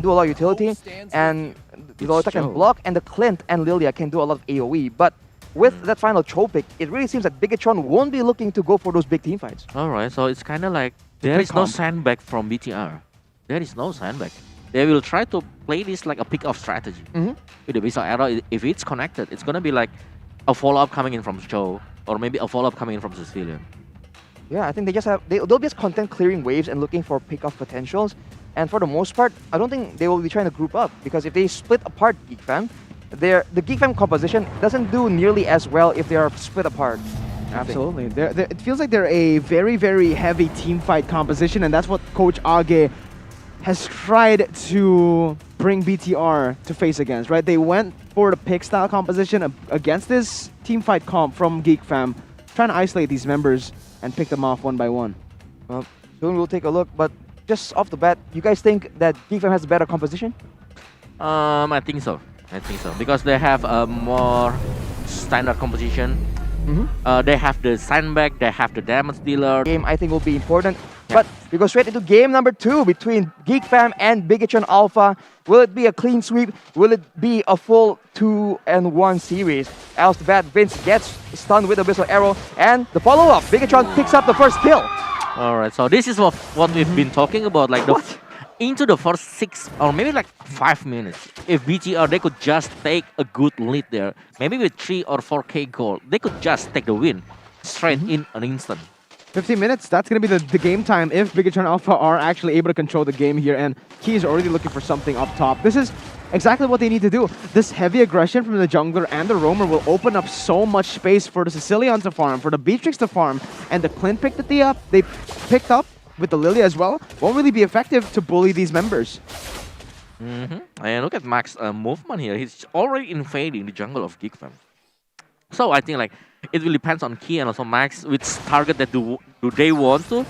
do a lot of utility, and the Lolita can block, and the Clint and Lilia can do a lot of AoE. But with that final Cho pick, it really seems that Bigetron won't be looking to go for those big team fights. Alright, so it's kind of like there is no sandbag from BTR. There is no sandbag. They will try to play this like a pick-off strategy. With the Visa Arrow, if it's connected, it's gonna be like a follow-up coming in from Cho, or maybe a follow-up coming in from Sicilian. Yeah, I think they'll be just content clearing waves and looking for pick-off potentials. And for the most part, I don't think they will be trying to group up, because if they split apart Geek Fam, the Geek Fam composition doesn't do nearly as well if they are split apart. Absolutely. It feels like they're a very, very heavy team fight composition, and that's what Coach Age has tried to bring BTR to face against, right? They went for the pick style composition against this team fight comp from Geek Fam, trying to isolate these members and pick them off one by one. Well, soon we'll take a look, but just off the bat, you guys think that Geek Fam has a better composition? I think so. Because they have a more standard composition. They have the sandbag, they have the damage dealer. Game I think will be important. But we go straight into game number 2 between Geek Fam and Bigetron Alpha. Will it be a clean sweep? Will it be a full 2-1 series? Off the bat, Vince gets stunned with a whistle arrow, and the follow-up, Bigetron picks up the first kill. Alright, so this is what we've been talking about, like into the first 6 or maybe like 5 minutes. If BTR, they could just take a good lead there, maybe with 3 or 4k gold, they could just take the win straight in an instant. 15 minutes, that's going to be the game time if Bigetron Alpha are actually able to control the game here, and Key is already looking for something up top. This is exactly what they need to do. This heavy aggression from the jungler and the roamer will open up so much space for the Sicilian to farm, for the Beatrix to farm, and the Clint pick that they picked up with the Lily as well won't really be effective to bully these members. And look at Max's movement here. He's already invading the jungle of Geek Fam. So I think like it will depends on Key and also Max which target that do they want to,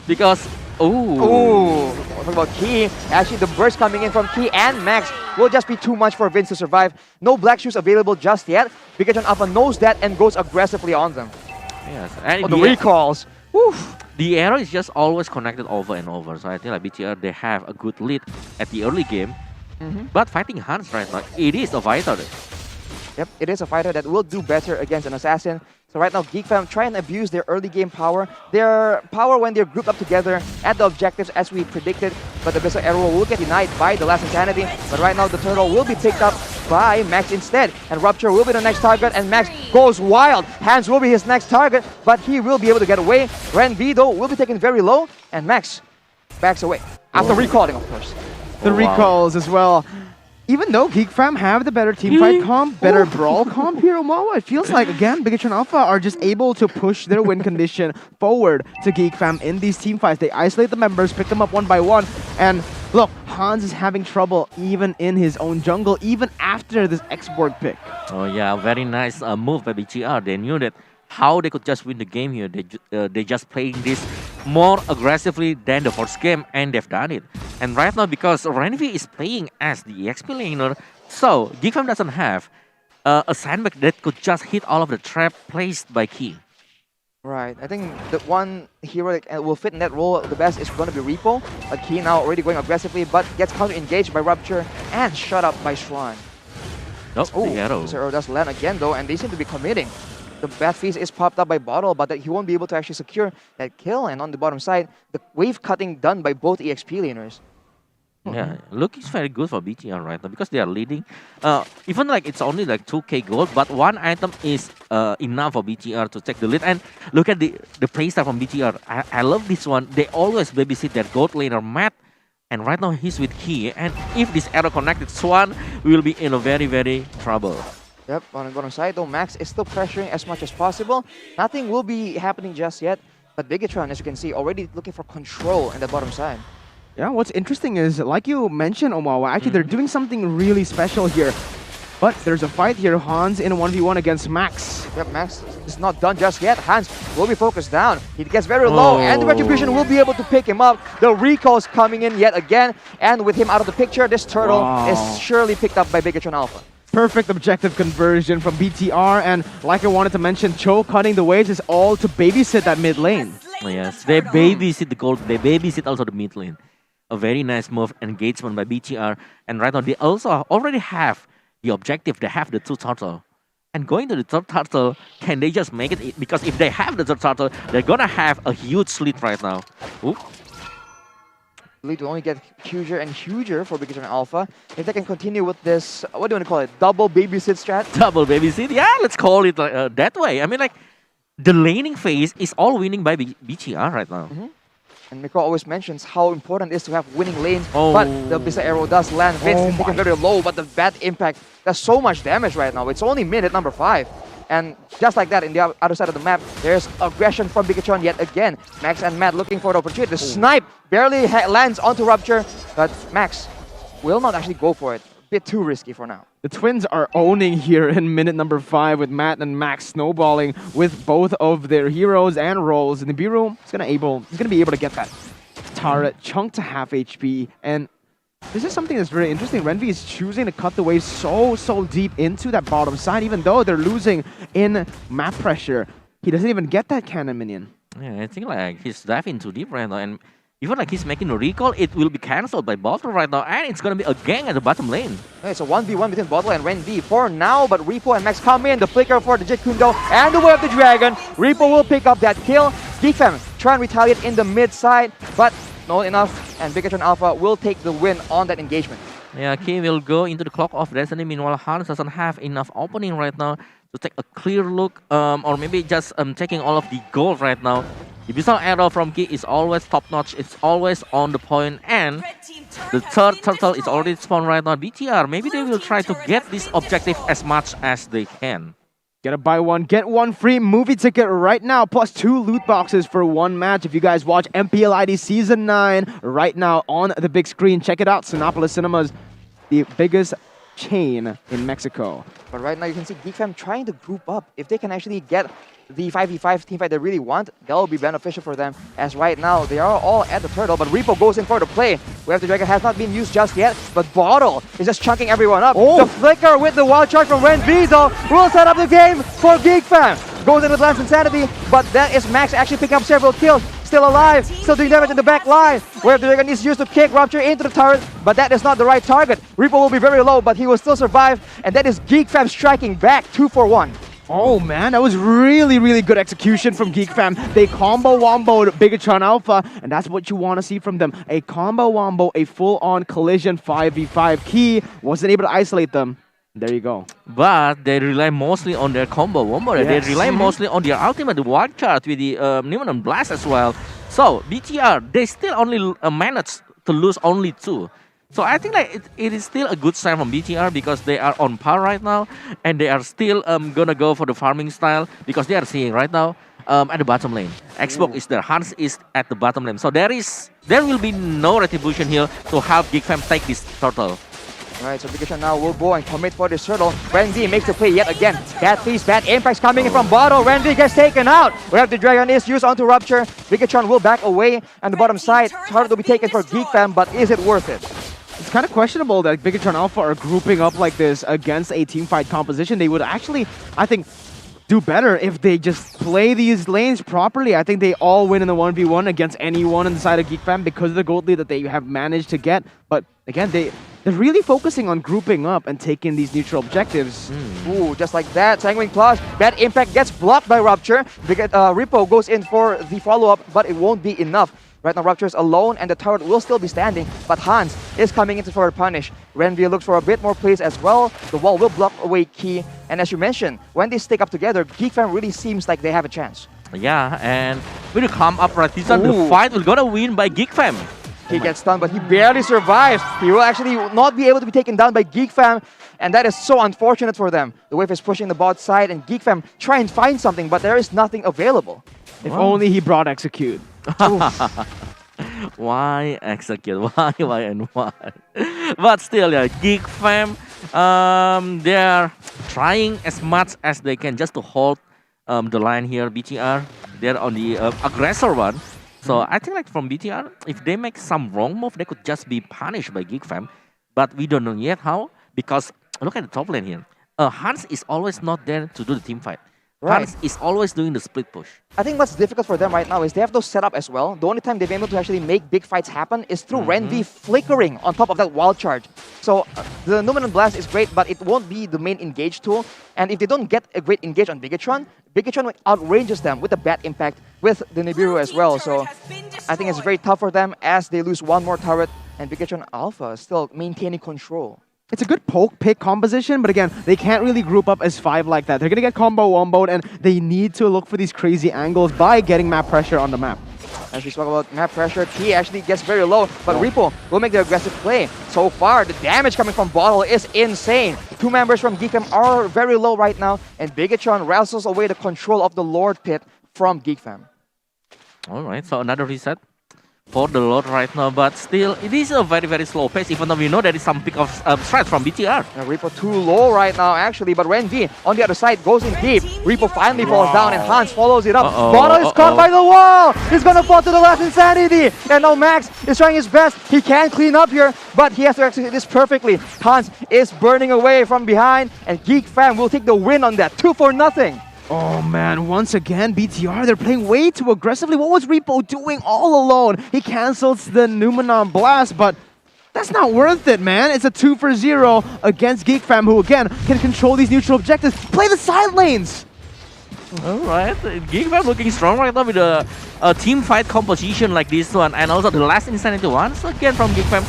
because What about Key? Actually, the burst coming in from Key and Max will just be too much for Vince to survive. No black shoes available just yet. Bigetron Alpha knows that and goes aggressively on them. Yes, and the recalls. Woof. The arrow is just always connected over and over. So I think like BTR, they have a good lead at the early game. But fighting Hans right now, it is a fighter. Yep, it is a fighter that will do better against an assassin. So right now, Geek Fam try and abuse their early game power. Their power when they're grouped up together at the objectives as we predicted. But the Abyssal Arrow will get denied by the last Insanity. But right now, the Turtle will be picked up by Max instead. And Rupture will be the next target, and Max goes wild. Hans will be his next target, but he will be able to get away. Ren V, though, will be taken very low, and Max backs away. After recalling, of course. The recalls as well. Even though Geek Fam have the better teamfight comp, better brawl comp here, Moba, it feels like, again, Bigetron Alpha are just able to push their win condition forward to Geek Fam in these teamfights. They isolate the members, pick them up one by one, and look, Hans is having trouble even in his own jungle, even after this X-Borg pick. Oh yeah, very nice move by BTR. They knew that how they could just win the game here. They just playing this more aggressively than the first game, and they've done it. And right now, because Renvi is playing as the EXP laner, so Geek Fam doesn't have a sandbag that could just hit all of the trap placed by Key. Right, I think the one hero that will fit in that role the best is going to be Repo. But Key now already going aggressively, but gets counter-engaged by Rupture and shut up by Swan. Nope, the arrow. Zero does land again though, and they seem to be committing. The Bat Feast is popped up by Bottle, but that he won't be able to actually secure that kill. And on the bottom side, the wave cutting done by both EXP laners. Yeah, look is very good for BTR right now because they are leading. Even like it's only like 2k gold, but one item is enough for BTR to take the lead. And look at the playstyle from BTR. I love this one. They always babysit their gold laner Matt. And right now he's with Key. And if this arrow connected, Swan will be in a very, very trouble. Yep, on the bottom side though, Max is still pressuring as much as possible. Nothing will be happening just yet. But Bigetron, as you can see, already looking for control in the bottom side. Yeah, what's interesting is, like you mentioned, Omawa, actually they're doing something really special here. But there's a fight here, Hans in a 1v1 against Max. Yep, Max is not done just yet. Hans will be focused down. He gets very low, and the Retribution will be able to pick him up. The recalls coming in yet again, and with him out of the picture, this Turtle is surely picked up by Bigetron Alpha. Perfect objective conversion from BTR, and like I wanted to mention, Cho cutting the waves is all to babysit that mid lane. Yes, they babysit the gold, they babysit also the mid lane. a very nice move engagement by BTR. And right now they also already have the objective. They have the 2 turtle. And going to the third turtle, can they just make it? Because if they have the third turtle, they're gonna have a huge lead right now. Oop. Lead will only get huger and huger for Bigetron Alpha. If they can continue with this, what do you want to call it? Double babysit strat? Double babysit, yeah, let's call it that way. I mean, like, the laning phase is all winning by BTR right now. And Miko always mentions how important it is to have winning lanes, Oh. but the Bisa arrow does land. Vince is taken very low, but the bad impact does so much damage right now. It's only minute number 5. And just like that, in the other side of the map, there's aggression from Bigetron yet again. Max and Matt looking for the opportunity. The snipe barely lands onto Rupture, but Max will not actually go for it. A bit too risky for now. The Twins are owning here in minute number 5 with Matt and Max snowballing with both of their heroes and roles. And Nibiru is gonna be able to get that turret chunk to half HP. And this is something that's very interesting. Renvi is choosing to cut the wave so deep into that bottom side, even though they're losing in map pressure. He doesn't even get that cannon minion. Yeah, I think like he's diving too deep right now, and even like he's making a recall, it will be cancelled by Bottle right now, and it's gonna be a gang at the bottom lane. It's a 1v1 between Bottle and Renvi for now, but Repo and Max come in. The flicker for the Jit Kundo and the Way of the Dragon. Repo will pick up that kill. Geekfam try and retaliate in the mid side, but not enough, and Bigetron Alpha will take the win on that engagement. Yeah, Key will go into the Clock of Destiny. Meanwhile, Hans doesn't have enough opening right now to take a clear look, or maybe just taking all of the gold right now. The Bisal arrow from Key is always top notch. It's always on the point, and the third turtle is already spawned right now. BTR, maybe they will try to get this objective as much as they can. Get a buy one, get one free movie ticket right now, plus 2 loot boxes for 1 match. If you guys watch MPL ID Season 9 right now on the big screen, check it out. Sinopolis Cinemas, the biggest chain in Mexico. But right now you can see Geekfam trying to group up. If they can actually get the 5v5 teamfight they really want, that will be beneficial for them. As right now, they are all at the turtle, but Repo goes in for the play. Wave the Dragon has not been used just yet, but Bottle is just chunking everyone up. The flicker with the wild charge from Ren Bezo will set up the game for Geekfam. Goes in with Lance Insanity, but that is Max actually picking up several kills. Still alive, still doing damage in the back line. Where the Dragon is used to kick Rupture into the turret, but that is not the right target. Repo will be very low, but he will still survive, and that is Geekfam striking back 2-for-1. Oh man, that was really good execution from Geek Fam. They combo womboed Bigetron Alpha, and that's what you want to see from them. A combo wombo, a full-on collision 5v5. Key wasn't able to isolate them. There you go. But they rely mostly on their combo wombo. Yes. They rely mostly on their ultimate, the wild charge with the Pneumonon Blast as well. So BTR, they still only managed to lose only 2. So I think like it is still a good sign from BTR because they are on par right now, and they are still gonna go for the farming style because they are seeing right now at the bottom lane. Xbox is there, Hans is at the bottom lane. So there will be no retribution here to help Geekfam take this turtle. Alright, so Bigetron now will go and commit for this turtle. Renvi makes the play yet again. Bad piece, bad impacts coming in from Bottle. Renvi gets taken out. We have the Dragon is used onto Rupture. Bigetron will back away on the bottom side. Turtle will be taken for Geekfam, but is it worth it? It's kind of questionable that Bigetron Alpha are grouping up like this against a teamfight composition. They would actually, I think, do better if they just play these lanes properly. I think they all win in the 1v1 against anyone on the side of Geek Fam because of the gold lead that they have managed to get. But again, they're really focusing on grouping up and taking these neutral objectives. Ooh, just like that. Sanguine Claws. Bad impact gets blocked by Rupture. Repo goes in for the follow-up, but it won't be enough. Right now, Rupture is alone, and the turret will still be standing, but Hans is coming in for a punish. Renvi looks for a bit more plays as well. The wall will block away Key, and as you mentioned, when they stick up together, Geekfam really seems like they have a chance. Yeah, and will come up right this time. The fight will gonna win by Geekfam. He gets stunned, but he barely survives. He will actually not be able to be taken down by Geekfam, and that is so unfortunate for them. The wave is pushing the bot side, and Geekfam try and find something, but there is nothing available. If only he brought Execute. Why execute? Why and why? But still, yeah, Geek Fam, they are trying as much as they can just to hold the line here. BTR, they're on the aggressor one. So I think like from BTR, if they make some wrong move, they could just be punished by Geek Fam. But we don't know yet how, because look at the top lane here. Hans is always not there to do the team fight. Right. Hans is always doing the split push. I think what's difficult for them right now is they have to set up as well. The only time they've been able to actually make big fights happen is through Renvi flickering on top of that wild charge. So the Numinant Blast is great, but it won't be the main engage tool. And if they don't get a great engage on Bigetron, Bigetron outranges them with a bad impact with the Nibiru as well. So I think it's very tough for them as they lose one more turret and Bigetron Alpha is still maintaining control. It's a good poke pick composition, but again, they can't really group up as 5 like that. They're going to get combo womboed, and they need to look for these crazy angles by getting map pressure on the map. As we spoke about map pressure, T actually gets very low, but Repo will make the aggressive play. So far, the damage coming from Bottle is insane. 2 members from Geekfam are very low right now, and Bigetron wrestles away the control of the Lord Pit from Geekfam. Alright, so another reset for the Lord right now, but still, it is a very, very slow pace, even though we know there is some pick of threat from BTR. Repo too low right now, actually, but Renvi on the other side goes in deep. Repo finally falls down, and Hans follows it up. Bottle is caught by the wall! He's gonna fall to the last Insanity! And now Max is trying his best. He can clean up here, but he has to execute this perfectly. Hans is burning away from behind, and Geek Fam will take the win on that. 2-0. Oh man, once again, BTR, they're playing way too aggressively. What was Repo doing all alone? He cancels the Numenon Blast, but that's not worth it, man. It's a 2-0 against Geek Fam, who again can control these neutral objectives. Play the side lanes! Alright, Geek Fam looking strong right now with a team fight composition like this one, and also the last Insanity once again from Geek Fam.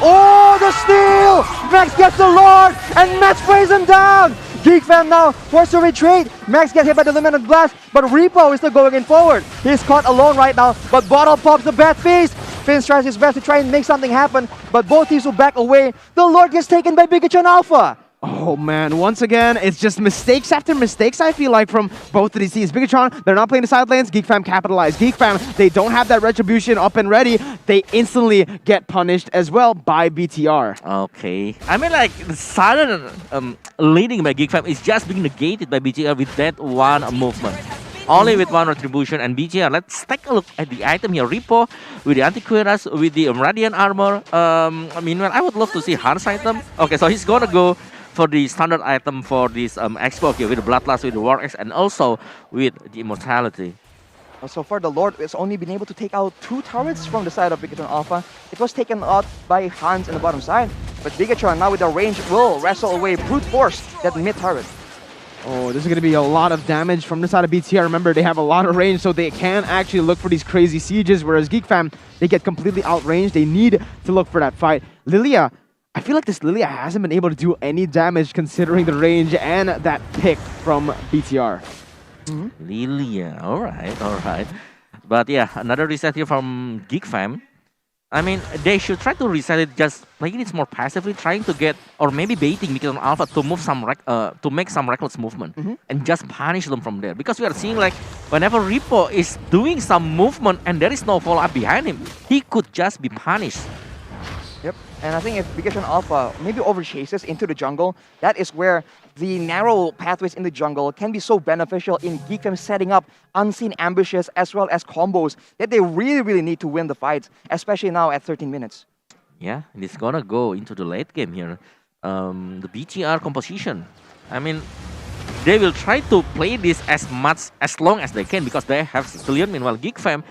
Oh, the steal! Max gets the Lord, and Max sprays him down! Geek Fam now forced to retreat. Max gets hit by the Luminous Blast, but Repo is still going in forward. He's caught alone right now, but Bottle pops the bad feast. Finn tries his best to try and make something happen, but both teams will back away. The Lord gets taken by Bigetron Alpha. Oh man, once again, it's just mistakes after mistakes, I feel like, from both of these teams. Bigetron, they're not playing the side lanes. Geek Fam capitalize. Geek Fam, they don't have that retribution up and ready. They instantly get punished as well by BTR. Okay. I mean, like, the sudden leading by Geek Fam is just being negated by BTR with that one movement. Only with one retribution, and BTR, let's take a look at the item here. Repo with the anti-cuirass, with the Radiant armor. Meanwhile, I would love to see Hans item. Okay, so he's gonna go for the standard item for this expo, okay, with the Bloodlust, with the War Axe, and also with the Immortality. So far, the Lord has only been able to take out 2 turrets from the side of Bigetron Alpha. It was taken out by Hans in the bottom side, but Bigetron now with the range will wrestle away, brute force that mid turret. Oh, this is going to be a lot of damage from the side of BTR. Remember, they have a lot of range, so they can actually look for these crazy sieges, whereas Geek Fam, they get completely outranged. They need to look for that fight. Lilia, I feel like this Lilia hasn't been able to do any damage considering the range and that pick from BTR. Lilia, alright. But yeah, another reset here from Geek Fam. I mean, they should try to reset it, just playing it more passively, trying to get, or maybe baiting Bigetron Alpha to move some to make some reckless movement and just punish them from there. Because we are seeing, like, whenever Repo is doing some movement and there is no follow-up behind him, he could just be punished. Yep, and I think if Bigetron Alpha maybe overchases into the jungle, that is where the narrow pathways in the jungle can be so beneficial in Geek Fam setting up unseen ambushes as well as combos that they really need to win the fights, especially now at 13 minutes. Yeah, and it's gonna go into the late game here. The BTR composition. I mean, they will try to play this as long as they can because they have Sicilian. Meanwhile, Geek Fam,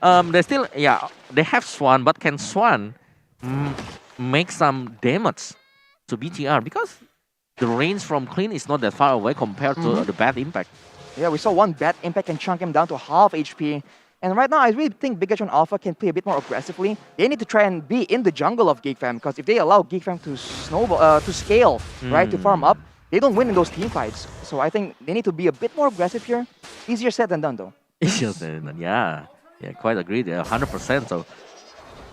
they still, yeah, they have Swan, but can Swan make some damage to BTR because the range from Clean is not that far away compared to the bad impact. Yeah, we saw one bad impact and chunk him down to half HP. And right now, I really think Bigetron Alpha can play a bit more aggressively. They need to try and be in the jungle of Geek Fam because if they allow Geek Fam to snowball, to scale, right, to farm up, they don't win in those team fights. So I think they need to be a bit more aggressive here. Easier said than done, though. Easier said than done, yeah, quite agree there, 100%. So.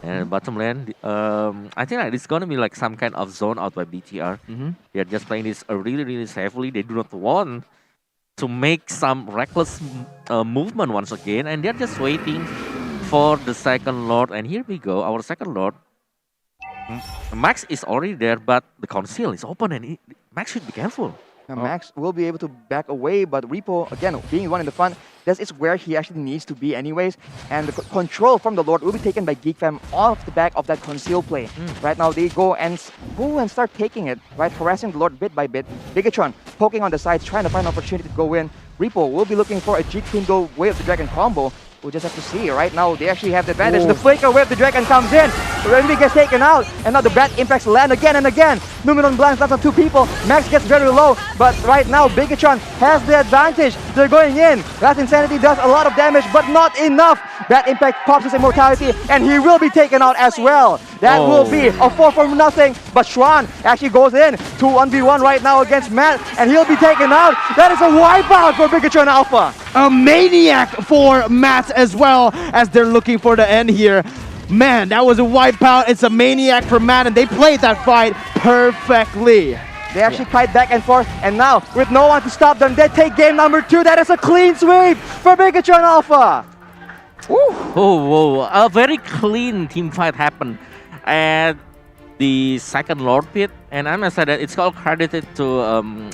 And bottom lane, I think like, it's gonna be like some kind of zone out by BTR. They're just playing this really safely. They do not want to make some reckless movement once again, and they're just waiting for the second Lord. And here we go, our second Lord. Max is already there, but the conceal is open, and Max should be careful. And Max will be able to back away, but Repo, again, being one in the front, that is where he actually needs to be anyways. And the control from the Lord will be taken by Geek Fam off the back of that conceal play. Right now, they go and start taking it, right? Harassing the Lord bit by bit. Bigetron poking on the sides, trying to find an opportunity to go in. Repo will be looking for a Geek Queen Go Way of the Dragon combo. We'll just have to see. Right now, they actually have the advantage. Ooh. The Flicker Way of the Dragon comes in. Renvi gets taken out. And now the bad impacts land again and again. Numeron blinds left on 2 people. Max gets very low. But right now, Bigetron has the advantage. They're going in. That Insanity does a lot of damage, but not enough. Bad impact pops his immortality, and he will be taken out as well. That will be a 4 for nothing. But Schwan actually goes in to 1v1 right now against Matt, and he'll be taken out. That is a wipeout for Bigetron Alpha. A maniac for Matt as well, as they're looking for the end here. Man, that was a wipeout. It's a maniac for Matt, and they played that fight perfectly. They actually fight back and forth, and now with no one to stop them, they take game number 2. That is a clean sweep for Bigetron Alpha. Oh, whoa. A very clean team fight happened at the second Lord Pit. And I must say that it's all credited to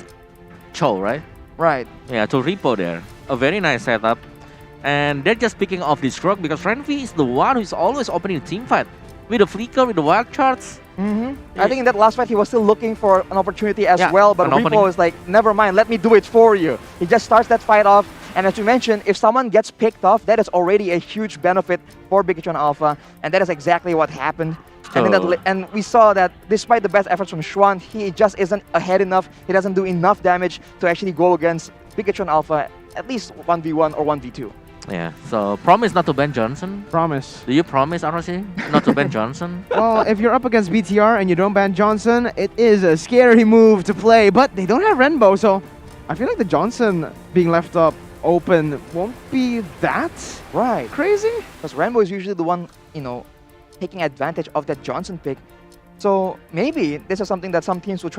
Cho, right? Right. Yeah, to Repo there. A very nice setup. And they're just picking off this rock because Renvi is the one who's always opening the team fight. With the flicker, with the wild charts. I think in that last fight, he was still looking for an opportunity as Yeah, well, but an Repo opening. is like, never mind, let me do it for you. He just starts that fight off, and as you mentioned, if someone gets picked off, that is already a huge benefit for Bigetron Alpha, and that is exactly what happened. And, in that and we saw that despite the best efforts from Schwan, he just isn't ahead enough, he doesn't do enough damage to actually go against Bigetron Alpha, at least 1v1 or 1v2. Yeah, so promise not to ban Johnson. Promise. Do you promise, ROC, not to ban Johnson? Well, if you're up against BTR and you don't ban Johnson, it is a scary move to play, but they don't have Renbo, so I feel like the Johnson being left up open won't be that Right. crazy. Because Rambo is usually the one, taking advantage of that Johnson pick. So maybe this is something that some teams will try